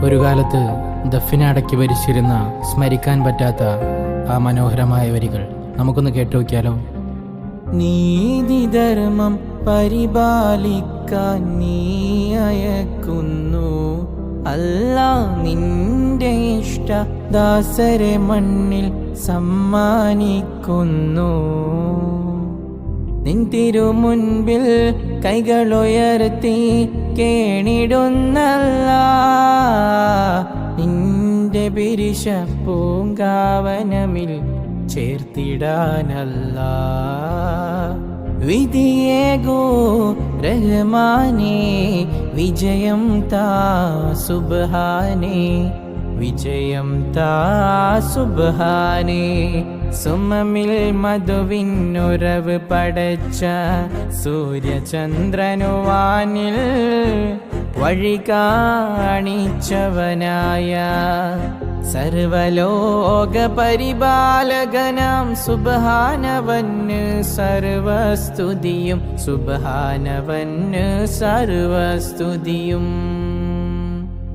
ഒരു കാലത്ത് ദഫിനടക്കി ഭരിച്ചിരുന്ന സ്മരിക്കാൻ പറ്റാത്ത ആ മനോഹരമായ വരികൾ നമുക്കൊന്ന് കേട്ടു നോക്കിയാലോ. നീതിധർമ്മം പരിപാലിക്കാൻ നീ അയക്കുന്നു, അല്ലാ നിന്റെ ഇഷ്ട ദാസരെ മണ്ണിൽ സമ്മാനിക്കുന്നു. നിൻ തിരുമുൻപിൽ കൈകളുയർത്തി കേണിടുന്നല്ലാ, നിന്റെ പിരിശ പൂങ്കാവനമിൽ ചേർത്തിടാനല്ലാ. വിധിയേകോ റഹ്മാനേ, വിജയം താ സുബ്ഹാനേ, വിജയം താ സുബ്ഹാനേ. സുമമിൽ മധുവിനുറവ് പടച്ച സൂര്യചന്ദ്രനുവാനിൽ വഴി കാണിച്ചവനായ സർവലോക പരിപാലകനാം സുബ്ഹാനവന് സർവസ്തുതിയും, സുബ്ഹാനവന് സർവസ്തുതിയും.